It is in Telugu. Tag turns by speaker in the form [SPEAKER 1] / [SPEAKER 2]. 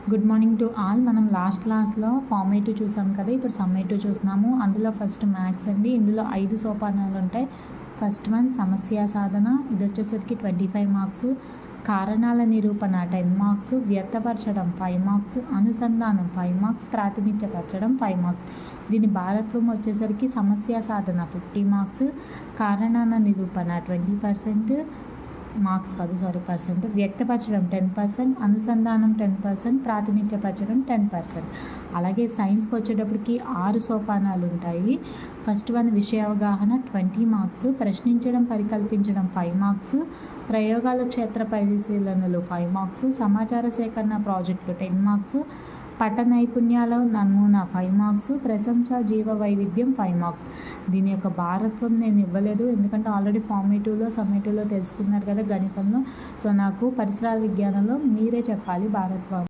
[SPEAKER 1] Good morning to all. మనం లాస్ట్ క్లాస్లో ఫార్మేటివ్ చూసాం కదా, ఇప్పుడు సమ్మేటివ్ చూస్తున్నాము. అందులో ఫస్ట్ మ్యాథ్స్ అండి. ఇందులో 5 సోపానాలు ఉంటాయి. ఫస్ట్ వన్ సమస్య సాధన, ఇది వచ్చేసరికి 25 మార్క్స్. కారణాల నిరూపణ 10 మార్క్స్. వ్యక్తపరచడం 5 మార్క్స్. అనుసంధానం 5 మార్క్స్. ప్రాతినిధ్యపరచడం 5 మార్క్స్. దీని భారత్వం వచ్చేసరికి సమస్య సాధన 50 మార్క్స్, కారణాల నిరూపణ 20%, మార్క్స్ కాదు సారీ పర్సెంట్, వ్యక్తపరచడం 10%, అనుసంధానం 10%, ప్రాతినిధ్యపరచడం 10%. అలాగే సైన్స్కి వచ్చేటప్పటికి 6 సోపానాలు ఉంటాయి. ఫస్ట్ వన్ విషయ అవగాహన 20 మార్క్స్, ప్రశ్నించడం పరికల్పించడం 5 మార్క్స్, ప్రయోగాల క్షేత్ర పరిశీలనలు 5 మార్క్స్, సమాచార సేకరణ ప్రాజెక్టులు 10 మార్క్స్, పట నైపుణ్యాల నమూనా 5 మార్క్స్, ప్రశంస జీవ వైవిధ్యం 5 మార్క్స్. దీని యొక్క భారత్వం నేను ఇవ్వలేదు, ఎందుకంటే ఆల్రెడీ ఫార్మేటివ్లో సమ్మేటివ్లో తెలుసుకున్నారు కదా గణితంలో. సో నాకు పరిసరాల విజ్ఞానంలో మీరే చెప్పాలి భారత్వం.